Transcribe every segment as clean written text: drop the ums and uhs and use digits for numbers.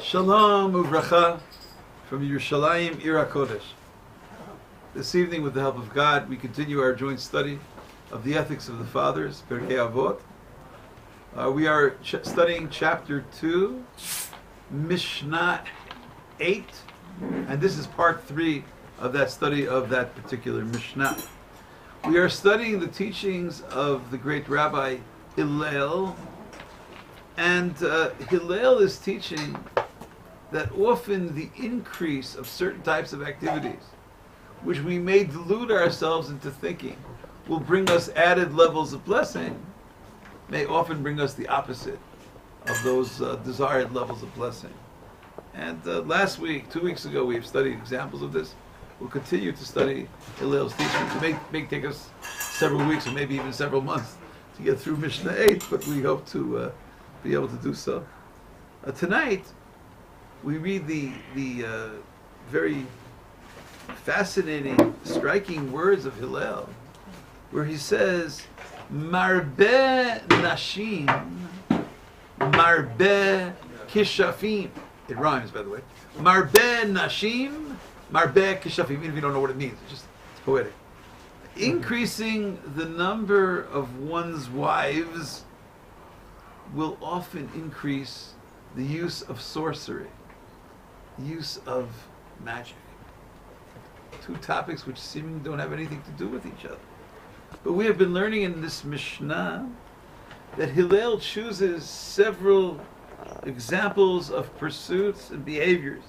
Shalom uvracha from Yerushalayim, Ir HaKodesh. This evening, with the help of God, we continue our joint study of the ethics of the fathers, Pirkei Avot. We are studying chapter 2, Mishnah 8, and this is part 3 of that study of that particular Mishnah. We are studying the teachings of the great Rabbi Hillel, and Hillel is teaching that often the increase of certain types of activities, which we may delude ourselves into thinking will bring us added levels of blessing, may often bring us the opposite of those desired levels of blessing. And last week, 2 weeks ago, we have studied examples of this. We'll continue to study Hillel's teachings. It may take us several weeks or maybe even several months to get through Mishnah 8, but we hope to be able to do so. Tonight, we read the very fascinating, striking words of Hillel, where he says, Marbe nashim, marbe kishafim. It rhymes, by the way. Marbe nashim, marbe kishafim. Even if you don't know what it means, it's poetic. Increasing the number of one's wives will often increase the use of sorcery, use of magic. Two topics which seemingly don't have anything to do with each other. But we have been learning in this Mishnah that Hillel chooses several examples of pursuits and behaviors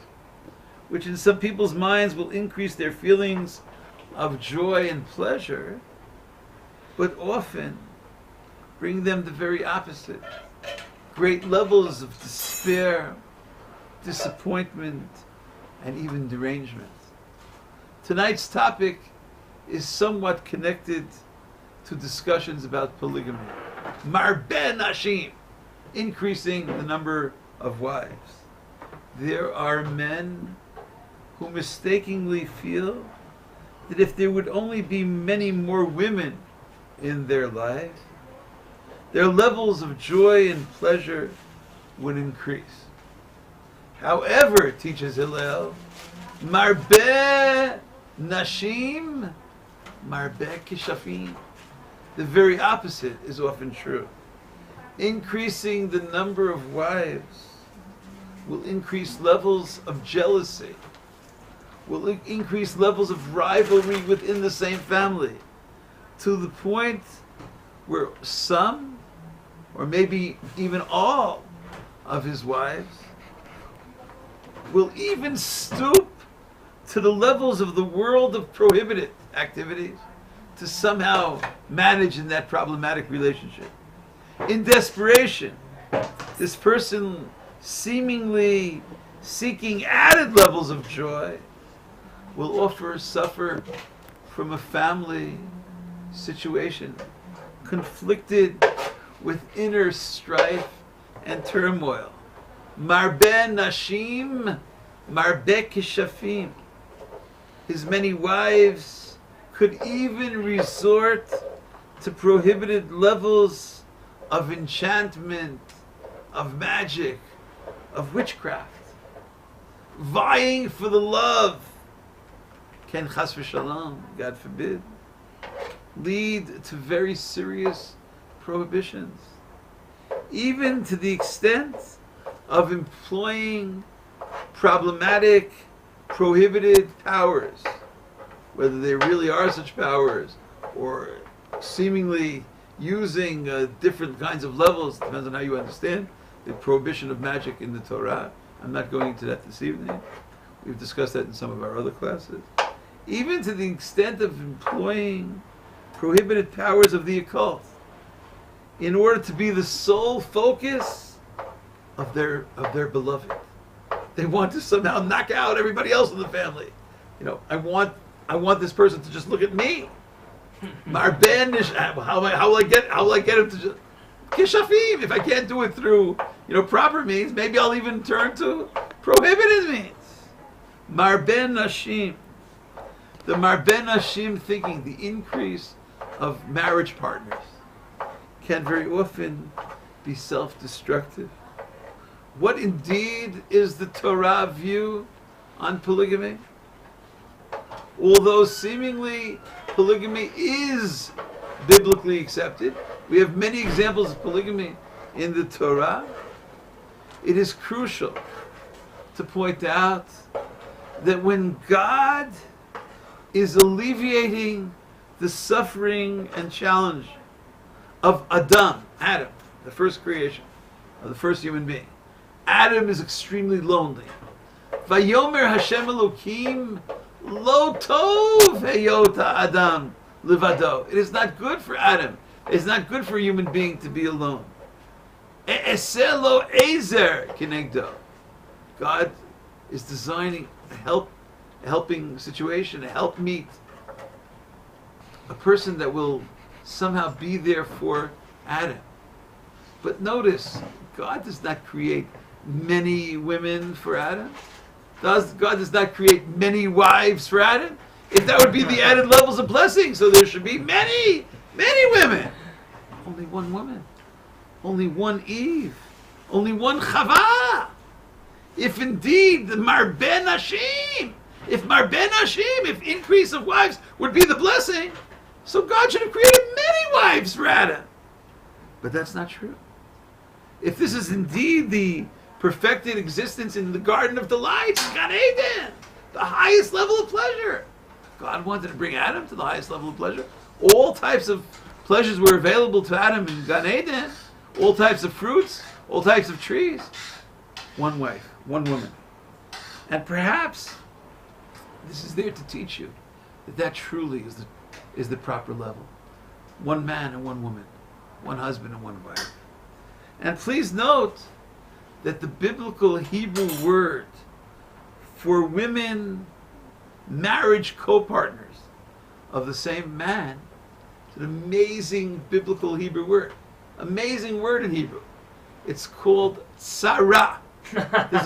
which in some people's minds will increase their feelings of joy and pleasure, but often bring them the very opposite. Great levels of despair, disappointment, and even derangement. Tonight's topic is somewhat connected to discussions about polygamy. Marbe nashim, increasing the number of wives. There are men who mistakenly feel that if there would only be many more women in their life, their levels of joy and pleasure would increase. However, teaches Hillel, Marbe nashim, marbe kishafim. The very opposite is often true. Increasing the number of wives will increase levels of jealousy, will increase levels of rivalry within the same family, to the point where some, or maybe even all, of his wives will even stoop to the levels of the world of prohibited activities to somehow manage in that problematic relationship. In desperation, this person, seemingly seeking added levels of joy, will suffer from a family situation conflicted with inner strife and turmoil. Marbe nashim, marbe kishafim. His many wives could even resort to prohibited levels of enchantment, of magic, of witchcraft, vying for the love, can chas v'shalom, God forbid, lead to very serious prohibitions, even to the extent of employing problematic, prohibited powers, whether they really are such powers, or seemingly using different kinds of levels, depends on how you understand the prohibition of magic in the Torah. I'm not going into that this evening. We've discussed that in some of our other classes. Even to the extent of employing prohibited powers of the occult in order to be the sole focus of their beloved. They want to somehow knock out everybody else in the family. You know, I want this person to just look at me. How will I get him to just kishafim? If I can't do it through proper means, maybe I'll even turn to prohibited means. Marbe nashim. The marbe nashim thinking, the increase of marriage partners, can very often be self-destructive. What indeed is the Torah view on polygamy? Although seemingly polygamy is biblically accepted, we have many examples of polygamy in the Torah, it is crucial to point out that when God is alleviating the suffering and challenge of Adam, the first creation, of the first human being, Adam is extremely lonely. Vayomer Hashem Elokim lo tov heyota Adam livado. It is not good for Adam. It is not good for a human being to be alone. E'eseh lo ezer kinegdo. God is designing a helping situation, a helpmeet, a person that will somehow be there for Adam. But notice, God does not create many women for Adam. God does not create many wives for Adam. If that would be the added levels of blessing, so there should be many, many women. Only one woman. Only one Eve. Only one Chava. If indeed the Marbeh Nashim, if increase of wives would be the blessing, so God should have created many wives for Adam. But that's not true. If this is indeed the perfected existence in the Garden of Delight, Gan Eden, the highest level of pleasure, God wanted to bring Adam to the highest level of pleasure. All types of pleasures were available to Adam in Gan Eden. All types of fruits, all types of trees. One wife, one woman. And perhaps this is there to teach you that truly is the proper level. One man and one woman. One husband and one wife. And please note that the biblical Hebrew word for women marriage co-partners of the same man is an amazing biblical Hebrew word. Amazing word in Hebrew. It's called tzara. That's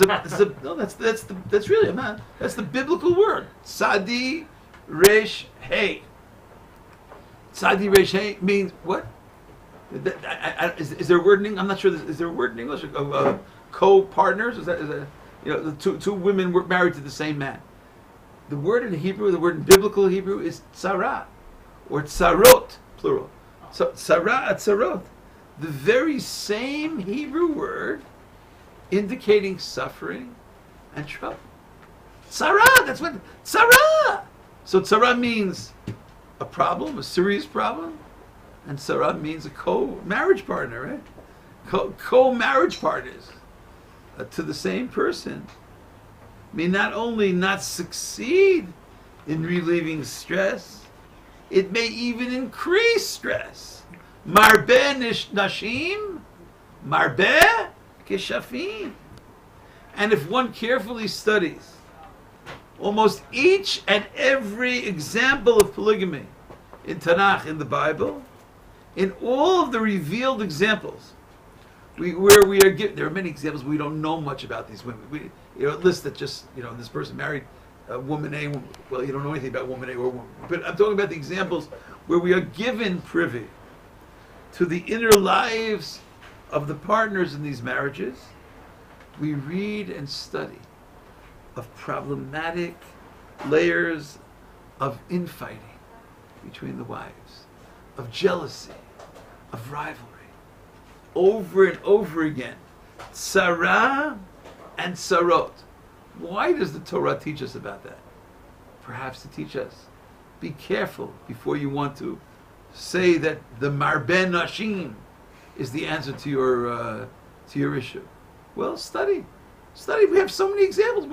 the biblical word. Tzadi resh hey. Tzadi resh hey means what? Is there a word in? I'm not sure. Is there a word in English of co-partners? Is that the two women were married to the same man? The word in Hebrew, the word in biblical Hebrew is tzara, or tzarot, plural. So tzara, tzarot, the very same Hebrew word indicating suffering and trouble. Tzara, that's what tzara. So tzara means a problem, a serious problem. And Sarah means a co-marriage partner, right? Co-marriage partners to the same person may not only not succeed in relieving stress, it may even increase stress. Marbeh nashim, marbeh keshafim. And if one carefully studies almost each and every example of polygamy in Tanakh, in the Bible, in all of the revealed examples, where we are given, there are many examples we don't know much about these women. List that just, this person married woman A. Well, you don't know anything about woman A or woman. But I'm talking about the examples where we are given privy to the inner lives of the partners in these marriages. We read and study of problematic layers of infighting between the wives, of jealousy, of rivalry, over and over again. Tzara and tzarot. Why does the Torah teach us about that? Perhaps to teach us, be careful before you want to say that the Marbeh Nashim is the answer to your issue. Well, study. We have so many examples.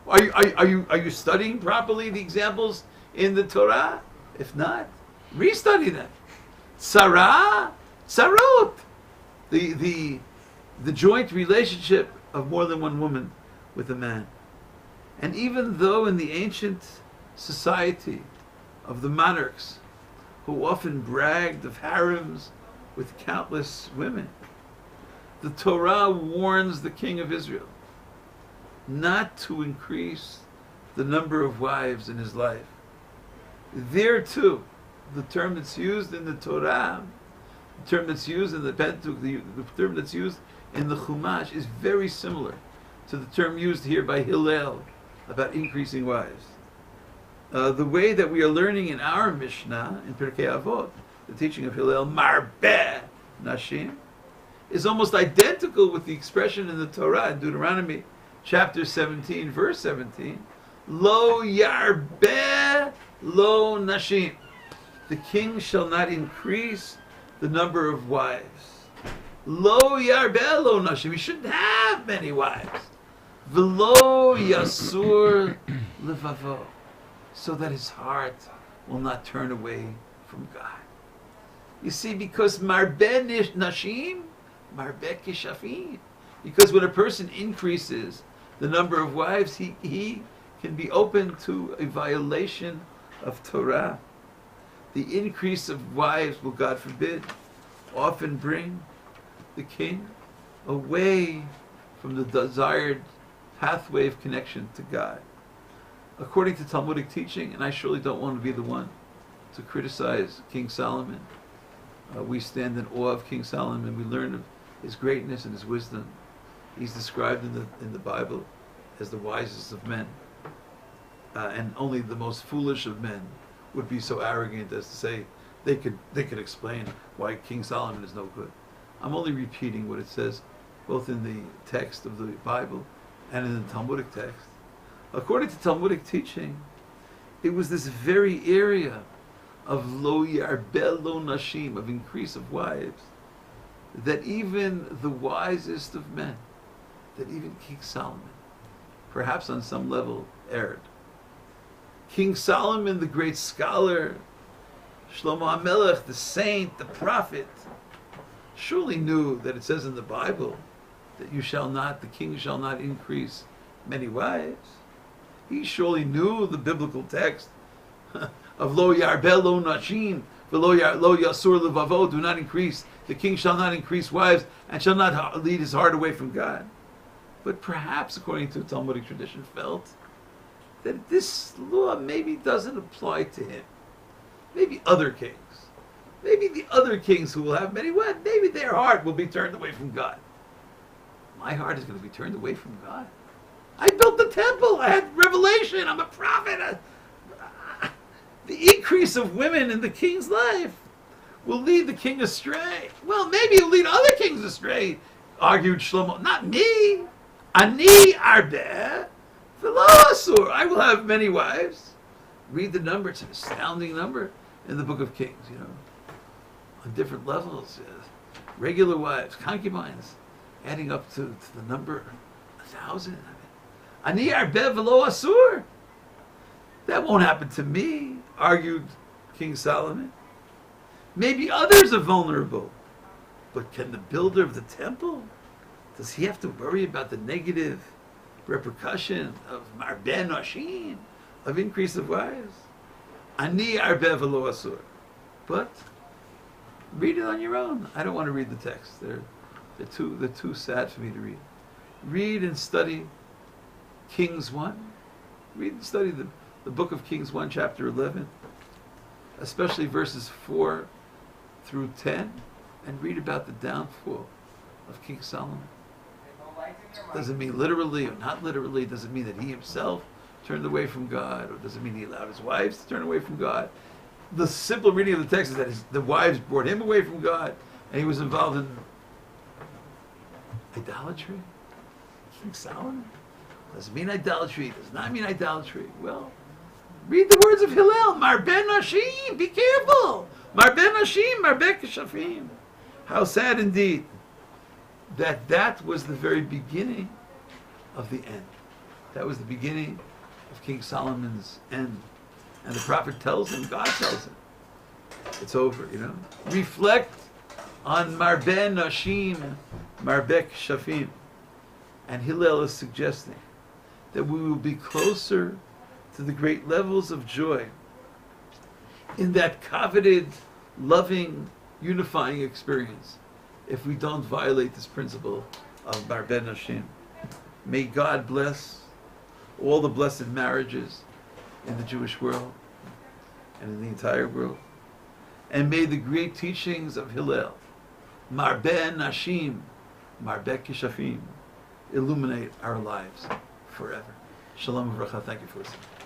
Are you studying properly the examples in the Torah? If not, restudy them. Tzara, tzarot. The joint relationship of more than one woman with a man. And even though in the ancient society of the monarchs, who often bragged of harems with countless women, the Torah warns the king of Israel not to increase the number of wives in his life. There too, the term that's used in the Torah, the term that's used in the Pentateuch, the term that's used in the Chumash is very similar to the term used here by Hillel about increasing wives. The way that we are learning in our Mishnah, in Pirkei Avot, the teaching of Hillel, Marbeh Nashim, is almost identical with the expression in the Torah, in Deuteronomy chapter 17, verse 17, Lo Yarbeh Lo Nashim. The king shall not increase the number of wives. Lo Yarbeh Lo Nashim. He shouldn't have many wives. V'lo Yasur Levavo. So that his heart will not turn away from God. You see, because Marbeh Nashim, Marbeh Kishafim. Because when a person increases the number of wives, he can be open to a violation of Torah. The increase of wives will, God forbid, often bring the king away from the desired pathway of connection to God. According to Talmudic teaching, and I surely don't want to be the one to criticize King Solomon, we stand in awe of King Solomon. We learn of his greatness and his wisdom. He's described in the Bible as the wisest of men. And only the most foolish of men would be so arrogant as to say they could explain why King Solomon is no good. I'm only repeating what it says both in the text of the Bible and in the Talmudic text. According to Talmudic teaching, it was this very area of lo yarbeh lo nashim, of increase of wives, that even the wisest of men, that even King Solomon, perhaps on some level, erred. King Solomon, the great scholar, Shlomo HaMelech, the saint, the prophet, surely knew that it says in the Bible that the king shall not increase many wives. He surely knew the biblical text of lo yarbeh lo nashim, lo yasur levavo, do not increase, the king shall not increase wives and shall not lead his heart away from God. But perhaps, according to Talmudic tradition, felt that this law maybe doesn't apply to him. Maybe other kings. Maybe the other kings who will have many wives, maybe their heart will be turned away from God. My heart is going to be turned away from God. I built the temple. I had revelation. I'm a prophet. The increase of women in the king's life will lead the king astray. Well, maybe it will lead other kings astray, argued Shlomo. Not me. Ani arbeh v'lo asur. I will have many wives. Read the number. It's an astounding number in the book of Kings, on different levels. Regular wives, concubines, adding up to the number 1,000. Ani arbeh v'lo asur. That won't happen to me, argued King Solomon. Maybe others are vulnerable, but can the builder of the temple, does he have to worry about the negative repercussion of marbeh nashim, of increase of wives? Ani arbeh v'lo asur. But read it on your own. I don't want to read the text. They're too sad for me to read. Read and study Kings 1. Read and study the book of Kings 1, chapter 11, especially verses 4 through 10, and read about the downfall of King Solomon. Doesn't mean literally or not literally. Doesn't mean that he himself turned away from God, or doesn't mean he allowed his wives to turn away from God. The simple reading of the text is that the wives brought him away from God, and he was involved in idolatry. King Solomon doesn't mean idolatry. Does not mean idolatry. Well, read the words of Hillel. Marbeh nashim. Be careful. Marbeh nashim. Marbeh kishafim. How sad indeed that was the very beginning of the end. That was the beginning of King Solomon's end. And the prophet tells him, God tells him, it's over, Reflect on Marbeh Nashim, Marbeh Shafim. And Hillel is suggesting that we will be closer to the great levels of joy in that coveted, loving, unifying experience if we don't violate this principle of Marbeh Nashim. May God bless all the blessed marriages in the Jewish world and in the entire world. And may the great teachings of Hillel, Marbeh Nashim, Marbek Kishafim, illuminate our lives forever. Shalom Uvracha. Thank you for listening.